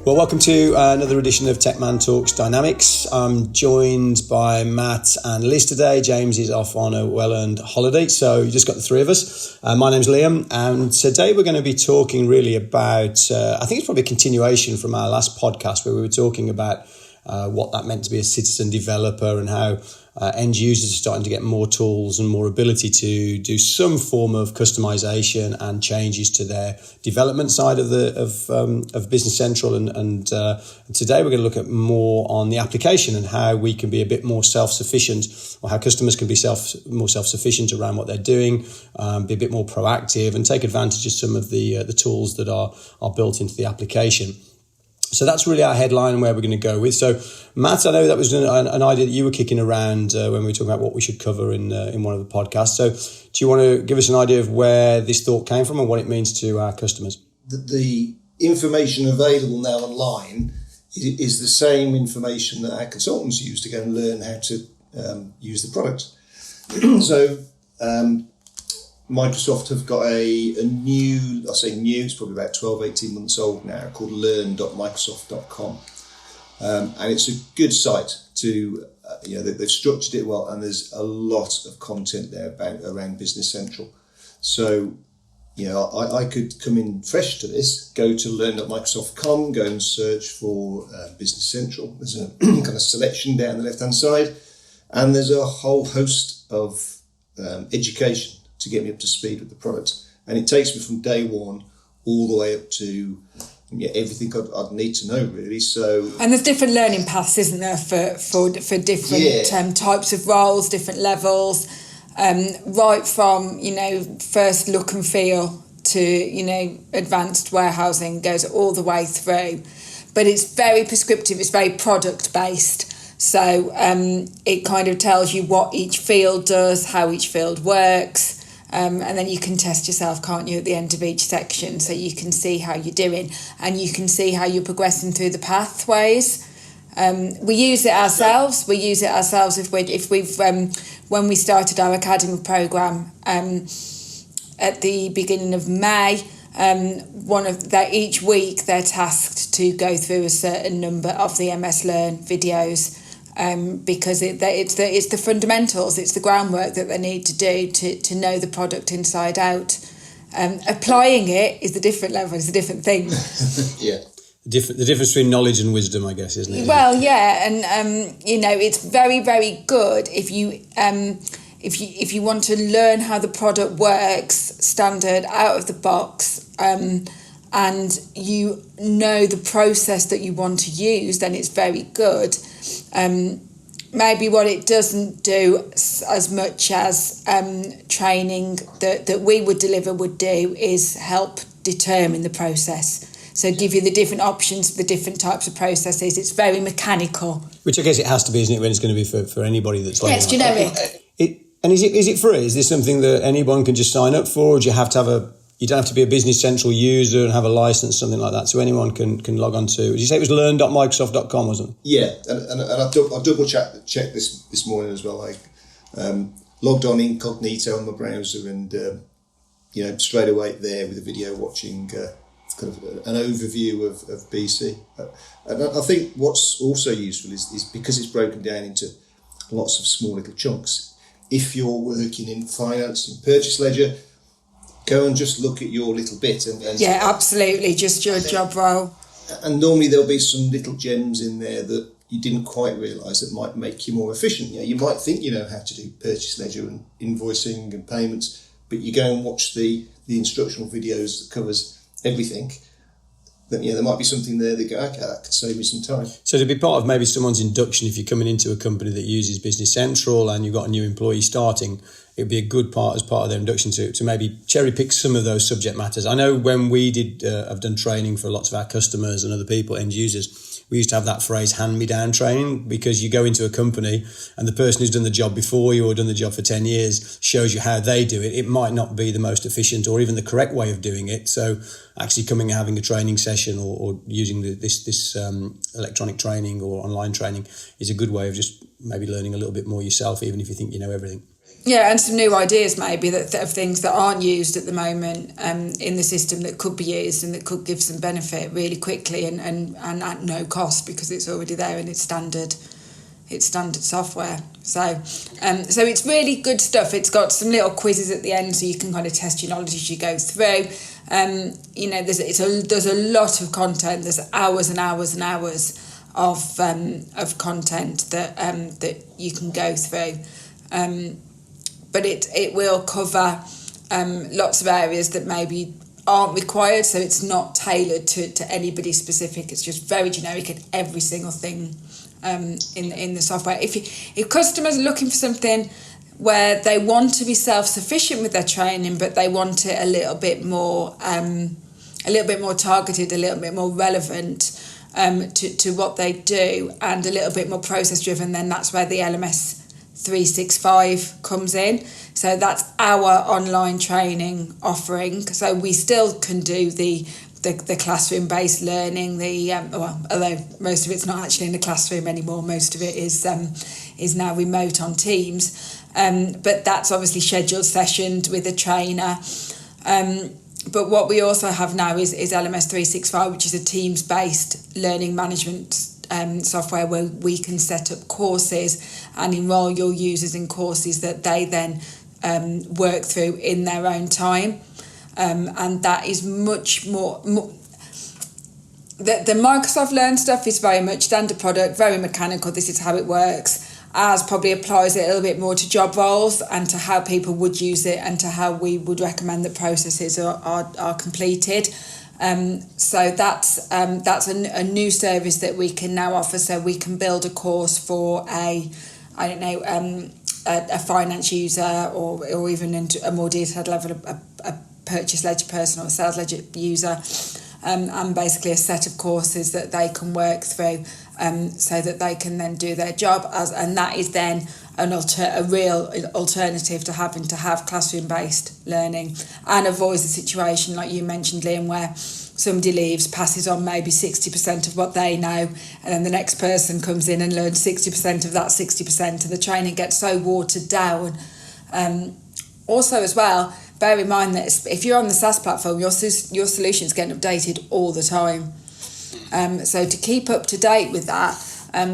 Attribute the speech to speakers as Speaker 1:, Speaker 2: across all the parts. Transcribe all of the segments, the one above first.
Speaker 1: Well, welcome to another edition of Tecman Talks Dynamics. I'm joined by Matt and Liz today. James is off on a well-earned holiday, so you just got the three of us. My name's Liam, and today we're going to be talking really about, I think it's probably a continuation from our last podcast where we were talking about what that meant to be a citizen developer and how end users are starting to get more tools and more ability to do some form of customization and changes to their development side of Business Central. And today we're going to look at more on the application and how we can be a bit more self-sufficient, or how customers can be more self-sufficient around what they're doing, be a bit more proactive and take advantage of some of the tools that are built into the application. So that's really our headline and where we're going to go with. So, Matt, I know that was an idea that you were kicking around when we were talking about what we should cover in one of the podcasts. So do you want to give us an idea of where this thought came from and what it means to our customers?
Speaker 2: The information available now online is the same information that our consultants use to go and learn how to use the product. So Microsoft have got a new, I say new, it's probably about 12, 18 months old now, called learn.microsoft.com. And it's a good site to, they've structured it well, and there's a lot of content there around Business Central. So, I could come in fresh to this, go to learn.microsoft.com, go and search for Business Central. There's a kind of selection down the left-hand side, and there's a whole host of education to get me up to speed with the product. And it takes me from day one all the way up to everything I'd need to know, really. So,
Speaker 3: and there's different learning paths, isn't there, for different types of roles, different levels, right from, first look and feel to, advanced warehousing, goes all the way through. But it's very prescriptive, it's very product-based. So it kind of tells you what each field does, how each field works. And then you can test yourself, can't you, at the end of each section, so you can see how you're doing and you can see how you're progressing through the pathways. We use it ourselves. If we've when we started our academy program at the beginning of May. Each week they're tasked to go through a certain number of the MS Learn videos. Because it's the fundamentals, it's the groundwork that they need to do to know the product inside out. Applying it is a different level, it's a different thing.
Speaker 2: Yeah.
Speaker 1: The difference between knowledge and wisdom, I guess, isn't it?
Speaker 3: Well, yeah, and it's very, very good if you want to learn how the product works, standard, out of the box, and you know the process that you want to use, then it's very good. Maybe what it doesn't do as much as training that we would deliver would do is help determine the process. So give you the different options for the different types of processes. It's very mechanical. Which
Speaker 1: I guess it has to be, isn't it, when it's going to be for anybody that's like...
Speaker 3: Yeah, it's generic.
Speaker 1: And is it free? Is this something that anyone can just sign up for? Or do you have to you don't have to be a Business Central user and have a license, something like that, so anyone can log on to... Did you say it was learn.microsoft.com, wasn't it?
Speaker 2: Yeah, and I double checked this morning as well. I logged on incognito on my browser and, straight away there with a video watching kind of an overview of BC. And I think what's also useful is because it's broken down into lots of small little chunks. If you're working in finance and purchase ledger, go and just look at your little bit. And
Speaker 3: yeah, absolutely, just your job role.
Speaker 2: And normally there'll be some little gems in there that you didn't quite realise that might make you more efficient. You might think you know how to do purchase ledger and invoicing and payments, but you go and watch the instructional videos that covers everything. Then there might be something there that go, okay, that could save me some time.
Speaker 1: So to be part of maybe someone's induction, if you're coming into a company that uses Business Central and you've got a new employee starting, it'd be a good part as part of their induction to maybe cherry pick some of those subject matters. I know when we have done training for lots of our customers and other people, end users, we used to have that phrase hand-me-down training, because you go into a company and the person who's done the job before you or done the job for 10 years shows you how they do it. It might not be the most efficient or even the correct way of doing it. So actually coming and having a training session or using this electronic training or online training is a good way of just maybe learning a little bit more yourself, even if you think you know everything.
Speaker 3: Yeah, and some new ideas maybe that of things that aren't used at the moment in the system that could be used and that could give some benefit really quickly and at no cost because it's already there and it's standard software. So it's really good stuff. It's got some little quizzes at the end so you can kind of test your knowledge as you go through. There's a lot of content. There's hours and hours and hours of content that you can go through. But it will cover lots of areas that maybe aren't required, so it's not tailored to anybody specific. It's just very generic at every single thing in the software. If customers are looking for something where they want to be self-sufficient with their training, but they want it a little bit more targeted, a little bit more relevant to what they do, and a little bit more process driven, then that's where the LMS 365 comes in. So that's our online training offering. So we still can do the classroom based learning, although most of it's not actually in the classroom anymore, most of it is now remote on Teams, but that's obviously scheduled sessions with a trainer. But what we also have now is LMS 365, which is a Teams based learning management software where we can set up courses and enrol your users in courses that they then work through in their own time, and that is much more the Microsoft Learn stuff is very much standard product, very mechanical, this is how it works. Ours probably applies it a little bit more to job roles and to how people would use it and to how we would recommend that processes are completed. So that's a new service that we can now offer. So we can build a course for a finance user or even into a more detailed level, a purchase ledger person or a sales ledger user, and basically a set of courses that they can work through so that they can then do their job and that is then a real alternative to having to have classroom-based learning, and avoids the situation like you mentioned, Liam, where somebody leaves, passes on maybe 60% of what they know, and then the next person comes in and learns 60% of that 60%, and the training gets so watered down. Also as well, bear in mind that if you're on the SaaS platform, your solution's getting updated all the time. So to keep up to date with that,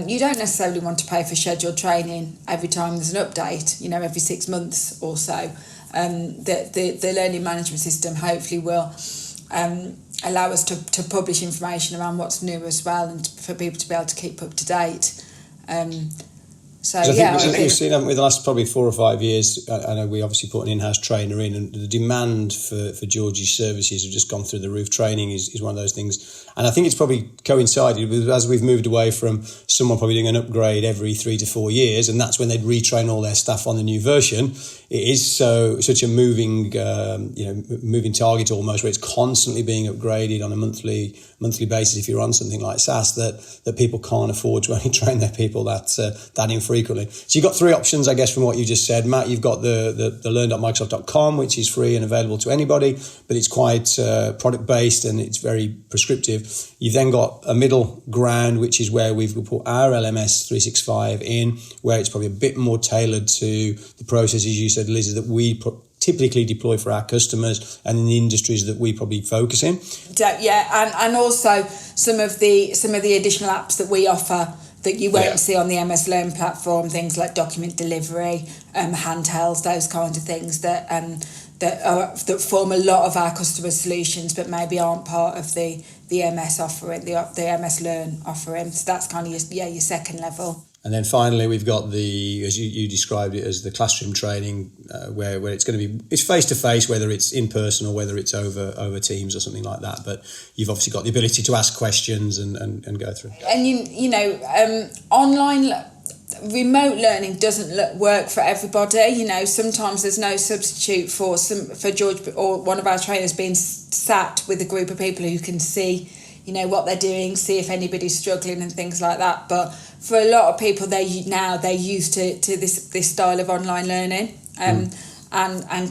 Speaker 3: you don't necessarily want to pay for scheduled training every time there's an update, every 6 months or so. The learning management system hopefully will allow us to publish information around what's new as well, and for people to be able to keep up to date. I think
Speaker 1: we've seen, haven't we, the last probably 4 or 5 years. I know we obviously put an in-house trainer in, and the demand for Georgie's services have just gone through the roof. Training is one of those things, and I think it's probably coincided with, as we've moved away from someone probably doing an upgrade every 3 to 4 years, and that's when they'd retrain all their staff on the new version. It is such a moving target almost, where it's constantly being upgraded on a monthly basis if you're on something like SaaS, that people can't afford to only train their people that infrequently. So you've got 3 options, I guess, from what you just said, Matt. You've got the learn.microsoft.com, which is free and available to anybody, but it's quite product based and it's very prescriptive. You've then got a middle ground, which is where we've put our LMS 365 in, where it's probably a bit more tailored to the processes you said, Liz, that we typically deploy for our customers and in the industries that we probably focus in.
Speaker 3: Yeah, and also some of the additional apps that we offer that you won't see on the MS Learn platform, things like document delivery, handhelds, those kinds of things that form a lot of our customer solutions, but maybe aren't part of the MS offering, the MS Learn offering. So that's kind of your second level.
Speaker 1: And then finally, we've got as you described it, as the classroom training, where it's going to be, it's face to face, whether it's in person or whether it's over Teams or something like that. But you've obviously got the ability to ask questions and go through.
Speaker 3: And online remote learning doesn't work for everybody. Sometimes there's no substitute for George or one of our trainers being sat with a group of people who can see what they're doing, see if anybody's struggling and things like that. But for a lot of people, they're used to this style of online learning, and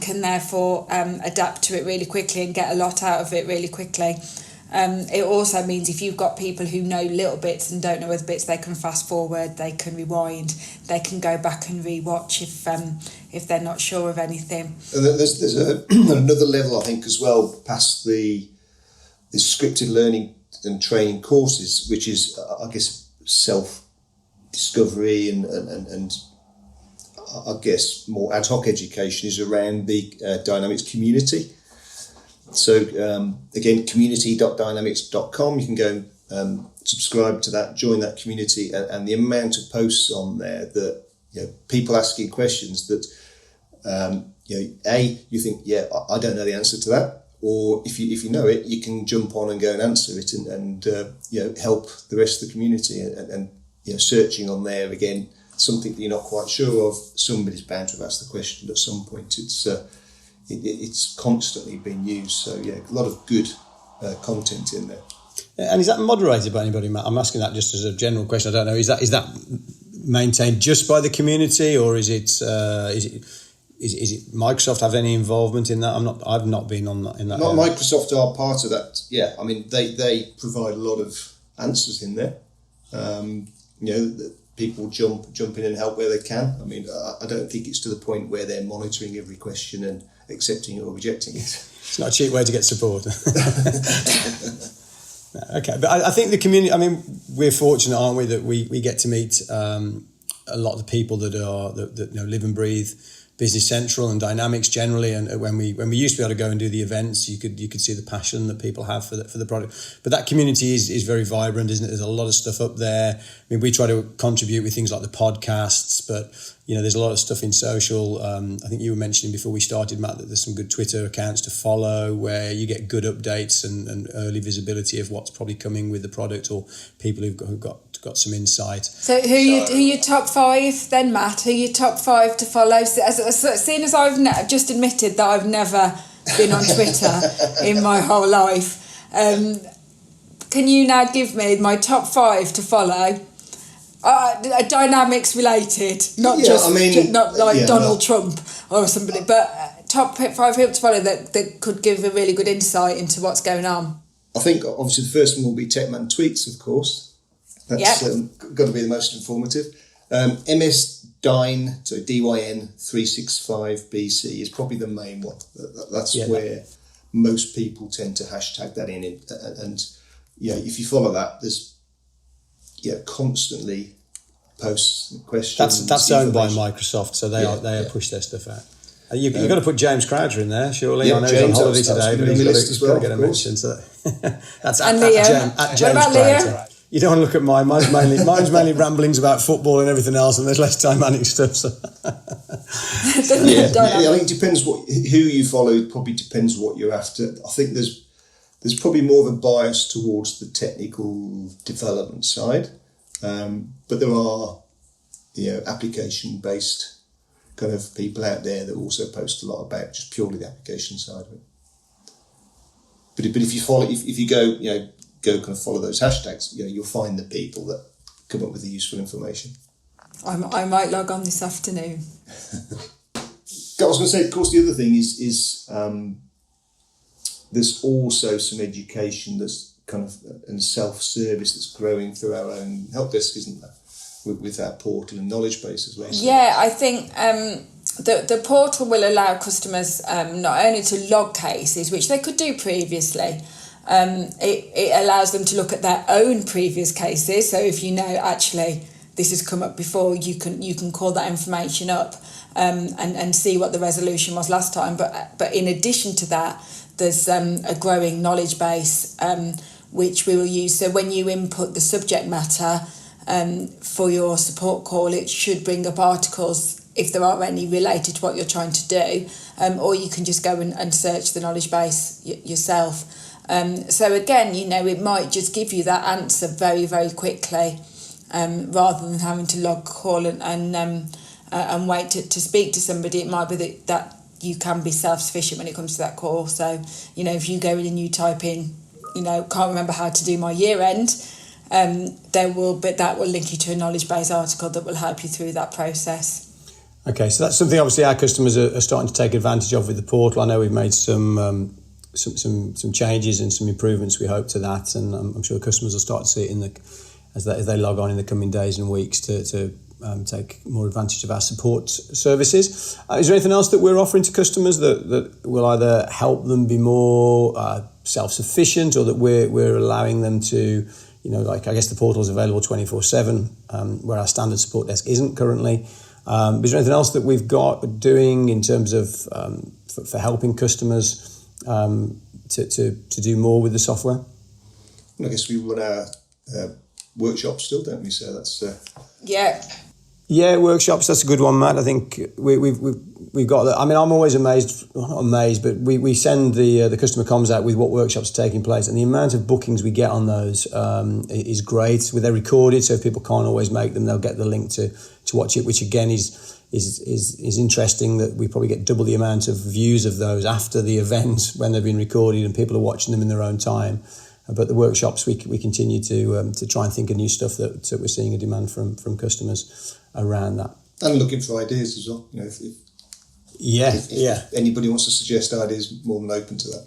Speaker 3: can therefore adapt to it really quickly and get a lot out of it really quickly. It also means if you've got people who know little bits and don't know other bits, they can fast forward, they can rewind, they can go back and rewatch if they're not sure of anything.
Speaker 2: And there's another level, I think, as well, past the scripted learning and training courses, which is, I guess, self-discovery and I guess more ad hoc education is around the Dynamics community. So again, community.dynamics.com, you can go subscribe to that, join that community, and the amount of posts on there that, you know, people asking questions that you think, yeah, I don't know the answer to that, or if you know it, you can jump on and go and answer it and help the rest of the community and searching on there again, something that you're not quite sure of, somebody's bound to have asked the question at some point. It's constantly being used, so yeah, a lot of good content in there.
Speaker 1: And is that moderated by anybody, Matt? I'm asking that just as a general question. I don't know. Is that maintained just by the community, or is it Microsoft have any involvement in that? I've not been on that in that.
Speaker 2: Not area. Microsoft are part of that. Yeah, I mean they provide a lot of answers in there. People jump in and help where they can. I mean, I don't think it's to the point where they're monitoring every question and accepting it or rejecting it.
Speaker 1: It's not a cheap way to get support. Okay, but I think the community, I mean, we're fortunate, aren't we, that we get to meet a lot of the people that live and breathe Business Central and Dynamics generally, and when we used to be able to go and do the events, you could see the passion that people have for the product. But that community is very vibrant, isn't it? There's a lot of stuff up there. I mean, we try to contribute with things like the podcasts, but there's a lot of stuff in social. I think you were mentioning before we started, Matt, that there's some good Twitter accounts to follow where you get good updates and early visibility of what's probably coming with the product, or people who've got some insight.
Speaker 3: So who are your top 5 then, Matt? Who are your top 5 to follow? Seeing as I've just admitted that I've never been on Twitter in my whole life, can you now give me my top 5 to follow? Dynamics related, not Donald Trump or somebody, but top 5 people to follow that could give a really good insight into what's going on.
Speaker 2: I think obviously the first one will be Tecman Tweets, of course. That's got to be the most informative. MS Dyn, so DYN 365BC is probably the main one. That's where most people tend to hashtag that in. And if you follow that, there's constantly posts and questions.
Speaker 1: That's owned by Microsoft, so they push their stuff out. You've got to put James Crowder in there, surely. I know he's on holiday today, but he's got to get a mention. So that's at James Crowder. You don't want to look at mine. Mine's mainly ramblings about football and everything else, and there's less dynamic stuff. So.
Speaker 2: I think it depends who you follow. It probably depends what you're after. I think there's probably more of a bias towards the technical development side, but there are application based kind of people out there that also post a lot about just purely the application side of it. But if you follow, if you go kind of follow those hashtags, you'll find the people that come up with the useful information.
Speaker 3: I might log on this afternoon.
Speaker 2: I was going to say, of course, the other thing is there's also some education that's kind of and self-service that's growing through our own help desk, isn't there? With our portal and knowledge base as well.
Speaker 3: Yeah, I think the portal will allow customers not only to log cases, which they could do previously. It allows them to look at their own previous cases. So if actually this has come up before, you can call that information up and see what the resolution was last time. But in addition to that, there's a growing knowledge base which we will use. So when you input the subject matter for your support call, it should bring up articles if there are any related to what you're trying to do, or you can just go and search the knowledge base yourself. So again, it might just give you that answer very, very quickly, rather than having to log call and wait to speak to somebody. It might be that you can be self-sufficient when it comes to that call. So, if you go in and you type in, can't remember how to do my year end, that will link you to a knowledge base article that will help you through that process.
Speaker 1: Okay, so that's something obviously our customers are starting to take advantage of with the portal. I know we've made some some changes and some improvements, we hope, to that, and I'm sure customers will start to see it as they log on in the coming days and weeks to take more advantage of our support services. Is there anything else that we're offering to customers that will either help them be more self-sufficient, or that we're allowing them to, like, I guess the portal is available 24/7, where our standard support desk isn't currently. Is there anything else that we've got doing in terms of for helping customers to do more with the software?
Speaker 2: I guess we run our workshops still, don't we? So that's
Speaker 1: Yeah, workshops. That's a good one, Matt. I think we've got that. I mean, I'm always amazed, but we send the customer comms out with what workshops are taking place, and the amount of bookings we get on those is great. They're recorded, so if people can't always make them, they'll get the link to watch it, which again is interesting, that we probably get double the amount of views of those after the event when they've been recorded and people are watching them in their own time. But the workshops, we continue to try and think of new stuff that we're seeing a demand from customers around that.
Speaker 2: And looking for ideas as well. If anybody wants to suggest ideas, more than open to that.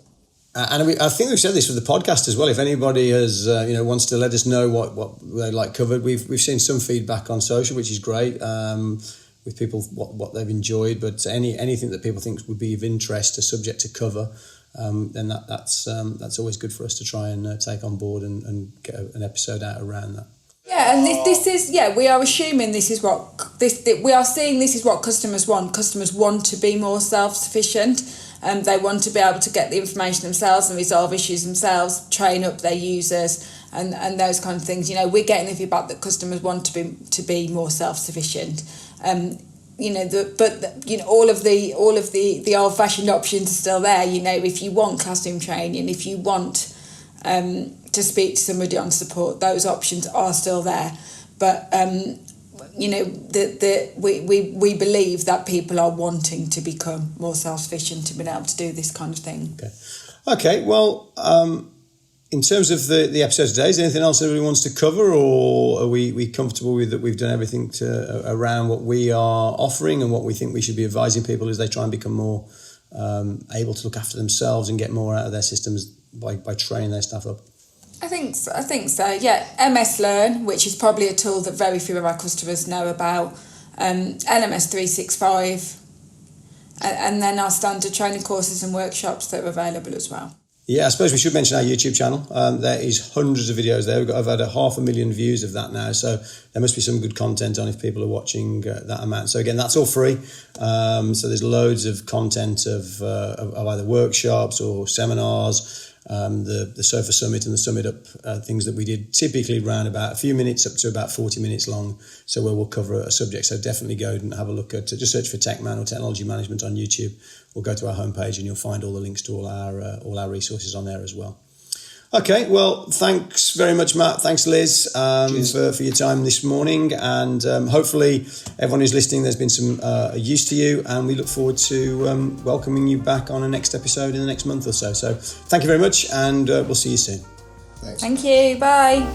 Speaker 1: And I think we've said this with the podcast as well. If anybody has wants to let us know what they'd like covered, we've seen some feedback on social, which is great, with people what they've enjoyed. But anything that people think would be of interest, a subject to cover, then that's always good for us to try and take on board and get an episode out around that.
Speaker 3: Yeah, and this is we are assuming this is what we are seeing. This is what customers want. Customers want to be more self-sufficient, and they want to be able to get the information themselves and resolve issues themselves, train up their users, and those kind of things. We're getting the feedback that customers want to be more self-sufficient. All of the old-fashioned options are still there. If you want classroom training, if you want to speak to somebody on support, those options are still there. But we believe that people are wanting to become more self-sufficient, to be able to do this kind of thing.
Speaker 1: Okay. Well, in terms of the episode today, is there anything else everybody wants to cover, or are we comfortable with that we've done everything around what we are offering and what we think we should be advising people as they try and become more able to look after themselves and get more out of their systems by training their staff up?
Speaker 3: I think so. Yeah, MS Learn, which is probably a tool that very few of our customers know about. LMS 365, and then our standard training courses and workshops that are available as well.
Speaker 1: Yeah, I suppose we should mention our YouTube channel. There is hundreds of videos there. We've got over 500,000 views of that now, so there must be some good content on if people are watching that amount. So again, that's all free. So there's loads of content of either workshops or seminars. The Sofa Summit and the Summit Up things that we did typically ran about a few minutes up to about 40 minutes long, so where we'll cover a subject. So definitely go and have a look at, just search for Tecman or Technology Management on YouTube, or go to our homepage and you'll find all the links to all our resources on there as well. Okay, well, thanks very much, Matt. Thanks, Liz, for your time this morning. And hopefully everyone who's listening, there's been some use to you. And we look forward to welcoming you back on a next episode in the next month or so. So thank you very much, and we'll see you soon.
Speaker 2: Thanks.
Speaker 3: Thank you. Bye.